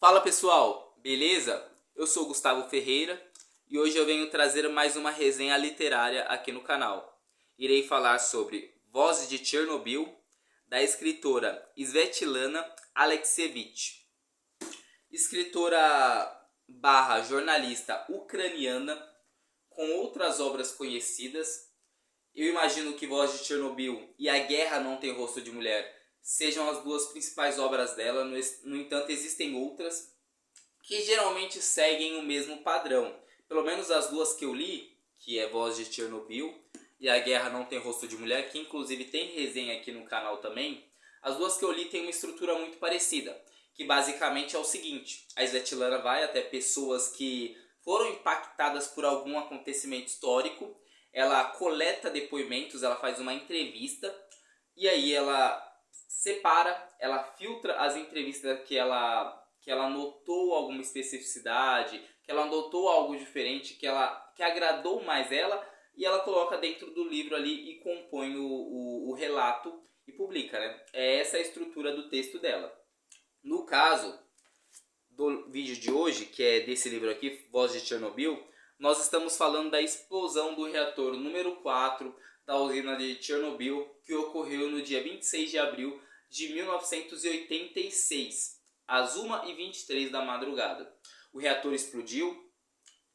Fala pessoal, beleza? Eu sou Gustavo Ferreira e hoje eu venho trazer mais uma resenha literária aqui no canal. Irei falar sobre Vozes de Chernobyl, da escritora Svetlana Alexievich, escritora barra jornalista ucraniana com outras obras conhecidas. Eu imagino que Voz de Chernobyl e A Guerra Não Tem Rosto de Mulher sejam as duas principais obras dela. No entanto, existem outras que geralmente seguem o mesmo padrão. Pelo menos as duas que eu li, que é Voz de Chernobyl e A Guerra Não Tem Rosto de Mulher, que inclusive tem resenha aqui no canal também, as duas que eu li têm uma estrutura muito parecida, que basicamente é o seguinte: a Svetlana vai até pessoas que foram impactadas por algum acontecimento histórico, ela coleta depoimentos, ela faz uma entrevista, e aí ela separa, ela filtra as entrevistas que ela notou alguma especificidade, que ela notou algo diferente, que agradou mais ela, e ela coloca dentro do livro ali e compõe o relato e publica, né? É essa a estrutura do texto dela. No caso do vídeo de hoje, que é desse livro aqui, Voz de Chernobyl, nós estamos falando da explosão do reator número 4 da usina de Chernobyl, que ocorreu no dia 26 de abril de 1986, às 1h23 da madrugada. O reator explodiu.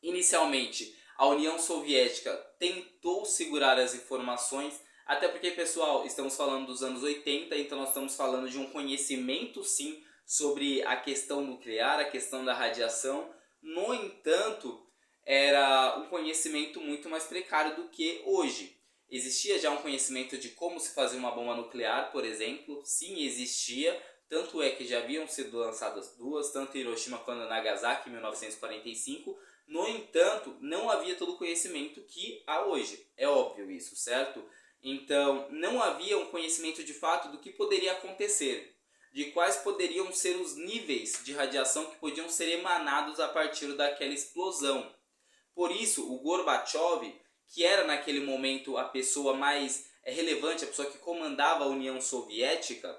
Inicialmente, a União Soviética tentou segurar as informações, até porque, pessoal, estamos falando dos anos 80, então nós estamos falando de um conhecimento, sim, sobre a questão nuclear, a questão da radiação. No entanto, era um conhecimento muito mais precário do que hoje. Existia já um conhecimento de como se fazia uma bomba nuclear, por exemplo. Sim, existia. Tanto é que já haviam sido lançadas duas, tanto Hiroshima quanto Nagasaki, em 1945. No entanto, não havia todo o conhecimento que há hoje. É óbvio isso, certo? Então, não havia um conhecimento de fato do que poderia acontecer, de quais poderiam ser os níveis de radiação que podiam ser emanados a partir daquela explosão. Por isso, o Gorbachev, que era naquele momento a pessoa mais relevante, a pessoa que comandava a União Soviética,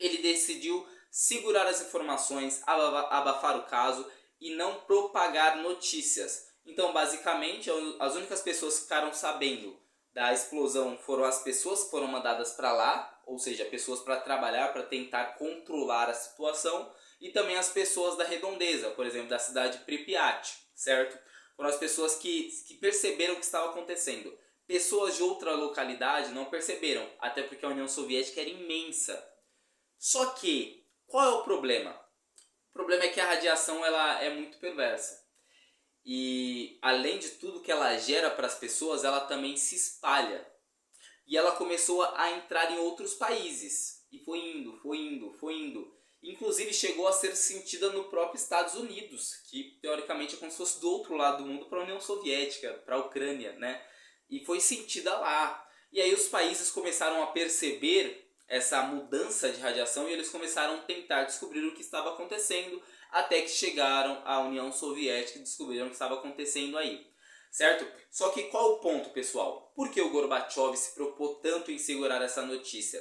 ele decidiu segurar as informações, abafar o caso e não propagar notícias. Então, basicamente, as únicas pessoas que ficaram sabendo da explosão foram as pessoas que foram mandadas para lá, ou seja, pessoas para trabalhar, para tentar controlar a situação, e também as pessoas da redondeza, por exemplo, da cidade de Pripyat, certo? Foram as pessoas que perceberam o que estava acontecendo. Pessoas de outra localidade não perceberam, até porque a União Soviética era imensa. Só que, qual é o problema? O problema é que a radiação ela é muito perversa. E além de tudo que ela gera para as pessoas, ela também se espalha. E ela começou a entrar em outros países. E foi indo, foi indo, foi indo. Inclusive chegou a ser sentida no próprio Estados Unidos, que teoricamente é como se fosse do outro lado do mundo, para a União Soviética, para a Ucrânia, né? E foi sentida lá. E aí os países começaram a perceber essa mudança de radiação e eles começaram a tentar descobrir o que estava acontecendo, até que chegaram à União Soviética e descobriram o que estava acontecendo aí, certo? Só que qual o ponto, pessoal? Por que o Gorbachev se propôs tanto em segurar essa notícia?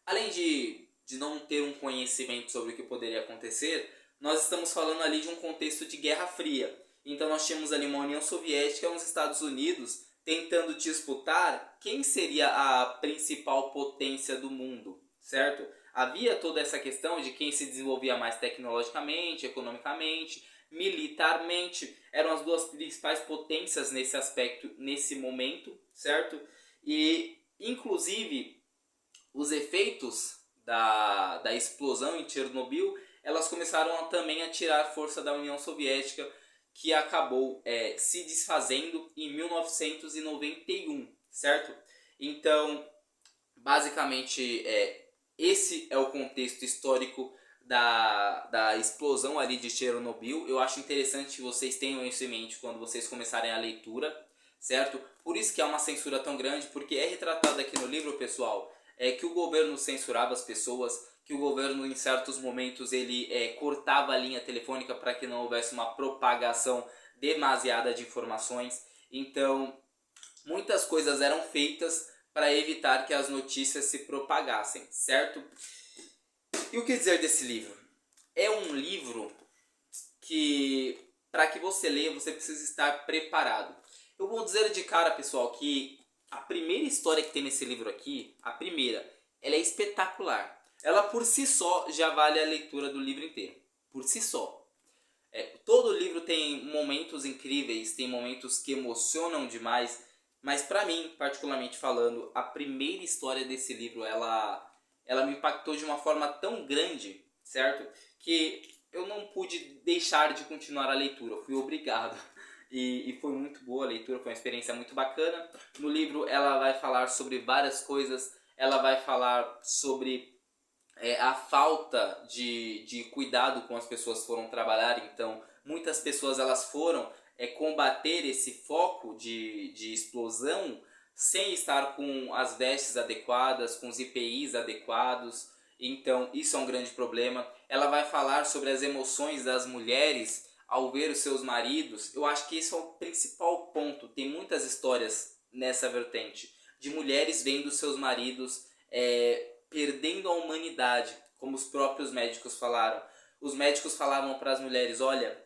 Além de não ter um conhecimento sobre o que poderia acontecer, nós estamos falando ali de um contexto de Guerra Fria. Então nós tínhamos ali uma União Soviética e uns Estados Unidos tentando disputar quem seria a principal potência do mundo, certo? Havia toda essa questão de quem se desenvolvia mais tecnologicamente, economicamente, militarmente. Eram as duas principais potências nesse aspecto, nesse momento, certo? E, inclusive, os efeitos da explosão em Chernobyl, elas começaram também a tirar força da União Soviética, que acabou se desfazendo em 1991, certo? Então, basicamente, esse é o contexto histórico da explosão ali de Chernobyl. Eu acho interessante que vocês tenham isso em mente quando vocês começarem a leitura, certo? Por isso que há uma censura tão grande, porque é retratado aqui no livro, pessoal, que o governo censurava as pessoas, que o governo em certos momentos ele cortava a linha telefônica para que não houvesse uma propagação demasiada de informações. Então, muitas coisas eram feitas para evitar que as notícias se propagassem, certo? E o que dizer desse livro? é um livro que, para que você leia, você precisa estar preparado. Eu vou dizer de cara, pessoal, que a primeira história que tem nesse livro aqui, a primeira, ela é espetacular. Ela por si só já vale a leitura do livro inteiro. Por si só. Todo livro tem momentos incríveis, tem momentos que emocionam demais, mas para mim, particularmente falando, a primeira história desse livro, ela me impactou de uma forma tão grande, certo? Que eu não pude deixar de continuar a leitura, eu fui obrigado. E foi muito boa a leitura, foi uma experiência muito bacana. No livro ela vai falar sobre várias coisas, ela vai falar sobre a falta de cuidado com as pessoas foram trabalhar. Então muitas pessoas elas foram combater esse foco de explosão sem estar com as vestes adequadas, com os EPIs adequados. Então isso é um grande problema. Ela vai falar sobre as emoções das mulheres ao ver os seus maridos. Eu acho que esse é o principal ponto. Tem muitas histórias nessa vertente de mulheres vendo seus maridos perdendo a humanidade, como os próprios médicos falaram. Os médicos falavam para as mulheres: olha,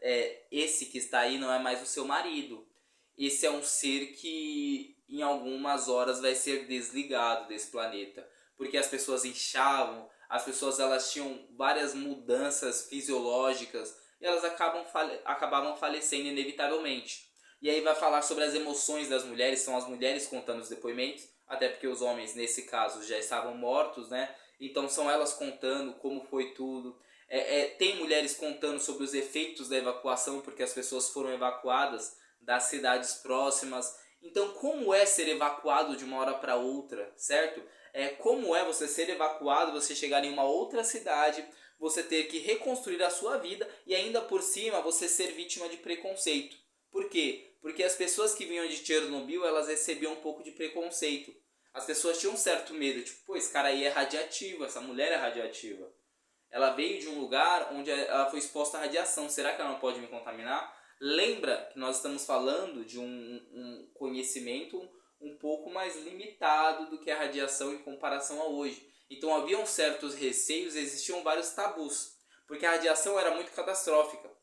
esse que está aí não é mais o seu marido. Esse é um ser que em algumas horas vai ser desligado desse planeta. Porque as pessoas inchavam, as pessoas elas tinham várias mudanças fisiológicas e elas acabavam falecendo inevitavelmente. E aí vai falar sobre as emoções das mulheres, são as mulheres contando os depoimentos, até porque os homens nesse caso já estavam mortos, né? Então são elas contando como foi tudo. Tem mulheres contando sobre os efeitos da evacuação, porque as pessoas foram evacuadas das cidades próximas. Então como é ser evacuado de uma hora para outra, certo? Como é você ser evacuado, você chegar em uma outra cidade, você ter que reconstruir a sua vida e ainda por cima você ser vítima de preconceito. Por quê? Porque as pessoas que vinham de Chernobyl, elas recebiam um pouco de preconceito. As pessoas tinham um certo medo, tipo, pô, esse cara aí é radioativo, essa mulher é radioativa. Ela veio de um lugar onde ela foi exposta à radiação, será que ela não pode me contaminar? Lembra que nós estamos falando de um conhecimento um pouco mais limitado do que a radiação em comparação a hoje. Então haviam certos receios, existiam vários tabus, porque a radiação era muito catastrófica.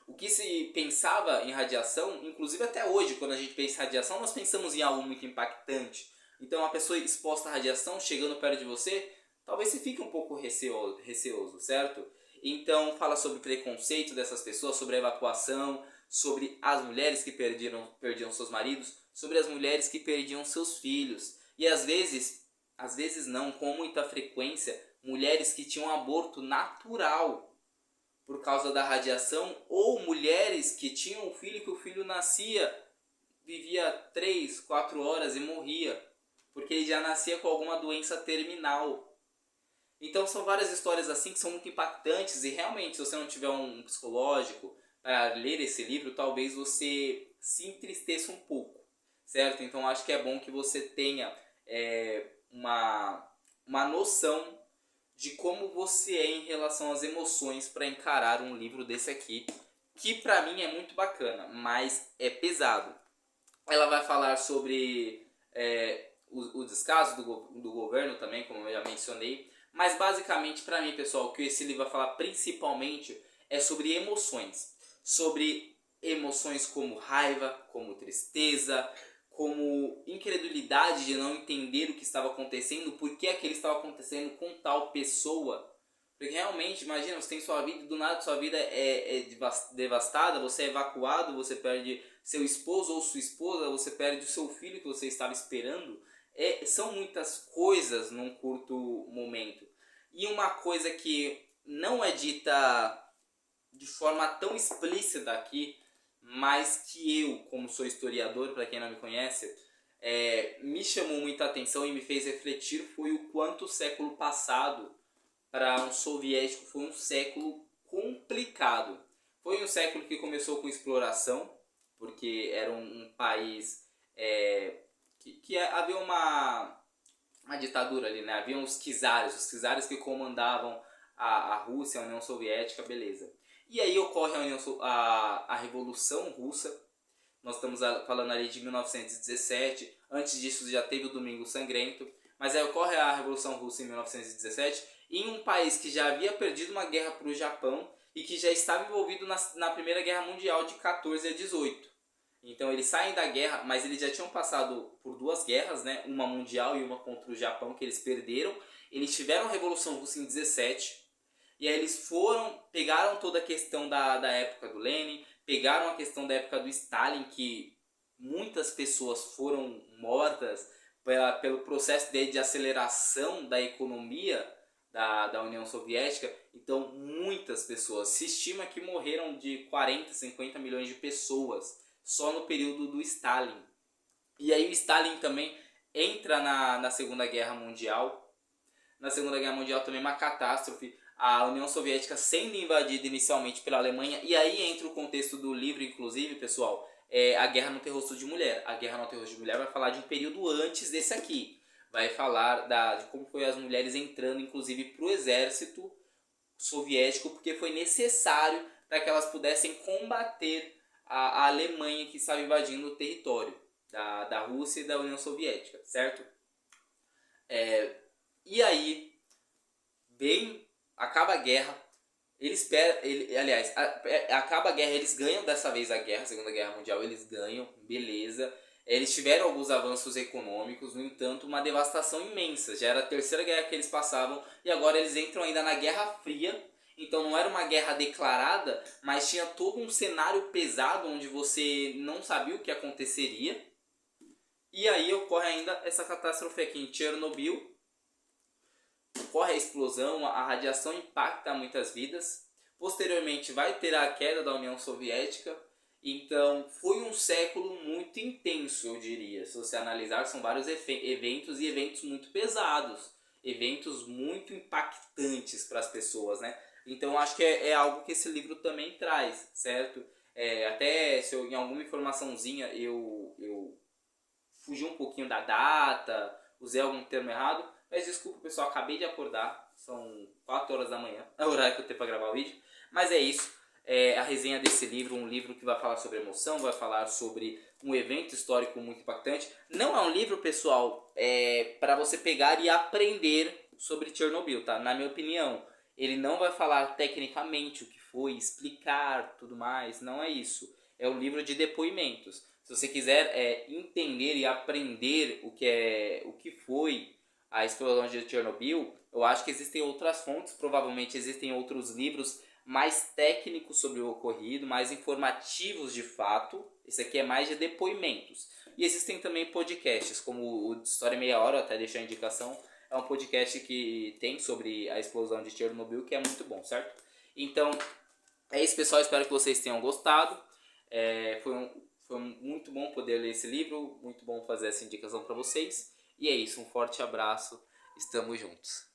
O que se pensava em radiação, inclusive até hoje, quando a gente pensa em radiação, nós pensamos em algo muito impactante. Então, uma pessoa exposta à radiação, chegando perto de você, talvez você fique um pouco receoso, certo? Então, fala sobre o preconceito dessas pessoas, sobre a evacuação, sobre as mulheres que perdiam seus maridos, sobre as mulheres que perdiam seus filhos. E às vezes não, com muita frequência, mulheres que tinham aborto natural por causa da radiação, ou mulheres que tinham um filho que o filho nascia, vivia 3, 4 horas e morria, porque ele já nascia com alguma doença terminal. Então são várias histórias assim que são muito impactantes e realmente, se você não tiver um psicológico para ler esse livro, talvez você se entristeça um pouco, certo? Então acho que é bom que você tenha uma noção de como você é em relação às emoções para encarar um livro desse aqui, que pra mim é muito bacana, mas é pesado. Ela vai falar sobre o descaso do governo também, como eu já mencionei, mas basicamente pra mim, pessoal, o que esse livro vai falar principalmente é sobre emoções como raiva, como tristeza, como incredulidade de não entender o que estava acontecendo, por que aquilo estava acontecendo com tal pessoa. Porque realmente, imagina, você tem sua vida e do nada sua vida é devastada, você é evacuado, você perde seu esposo ou sua esposa, você perde o seu filho que você estava esperando. São muitas coisas num curto momento. E uma coisa que não é dita de forma tão explícita aqui, mas que eu, como sou historiador, para quem não me conhece, me chamou muita atenção e me fez refletir foi o quanto o século passado para um soviético foi um século complicado. Foi um século que começou com exploração, porque era um país que havia uma ditadura ali, né? Havia os czares que comandavam a Rússia, a União Soviética, beleza. E aí ocorre a Revolução Russa. Nós estamos falando ali de 1917. Antes disso já teve o Domingo Sangrento. Mas aí ocorre a Revolução Russa em 1917, em um país que já havia perdido uma guerra para o Japão e que já estava envolvido na Primeira Guerra Mundial de 14 a 18. Então eles saem da guerra, mas eles já tinham passado por duas guerras, né? Uma mundial e uma contra o Japão, que eles perderam. Eles tiveram a Revolução Russa em 17, e aí eles pegaram toda a questão da época do Lenin, pegaram a questão da época do Stalin, que muitas pessoas foram mortas pelo processo de aceleração da economia da União Soviética. Então muitas pessoas, se estima que morreram de 40, 50 milhões de pessoas só no período do Stalin. E aí o Stalin também entra na Segunda Guerra Mundial. Na Segunda Guerra Mundial também uma catástrofe, a União Soviética sendo invadida inicialmente pela Alemanha. E aí entra o contexto do livro, inclusive, pessoal, A Guerra Não Tem Rosto de Mulher. A Guerra Não Tem Rosto de Mulher vai falar de um período antes desse aqui. Vai falar de como foi as mulheres entrando, inclusive, para o exército soviético, porque foi necessário para que elas pudessem combater a Alemanha que estava invadindo o território da Rússia e da União Soviética, certo? E aí, acaba a guerra, acaba a guerra, eles ganham dessa vez a guerra, a Segunda Guerra Mundial, eles ganham, beleza. Eles tiveram alguns avanços econômicos, no entanto, uma devastação imensa. Já era a terceira guerra que eles passavam e agora eles entram ainda na Guerra Fria. Então não era uma guerra declarada, mas tinha todo um cenário pesado onde você não sabia o que aconteceria. E aí ocorre ainda essa catástrofe aqui em Chernobyl. Ocorre a explosão, a radiação impacta muitas vidas. Posteriormente vai ter a queda da União Soviética. Então foi um século muito intenso, eu diria. Se você analisar, são vários eventos e eventos muito pesados. Eventos muito impactantes para as pessoas, né? Então acho que é algo que esse livro também traz, certo? Até se eu, em alguma informaçãozinha eu fugi um pouquinho da data, usei algum termo errado, mas desculpa pessoal, acabei de acordar, são 4 horas da manhã, é o horário que eu tenho para gravar o vídeo, mas é isso, a resenha desse livro, um livro que vai falar sobre emoção, vai falar sobre um evento histórico muito impactante. Não é um livro, pessoal, para você pegar e aprender sobre Chernobyl, tá? Na minha opinião, ele não vai falar tecnicamente o que foi, explicar tudo mais, não é isso. É um livro de depoimentos. Se você quiser entender e aprender o que foi a explosão de Chernobyl, eu acho que existem outras fontes, provavelmente existem outros livros mais técnicos sobre o ocorrido, mais informativos de fato. Esse aqui é mais de depoimentos. E existem também podcasts, como o História em Meia Hora, até deixar a indicação. É um podcast que tem sobre a explosão de Chernobyl, que é muito bom, certo? Então, é isso, pessoal. Espero que vocês tenham gostado. Foi muito bom poder ler esse livro, muito bom fazer essa indicação para vocês. E é isso, um forte abraço, estamos juntos.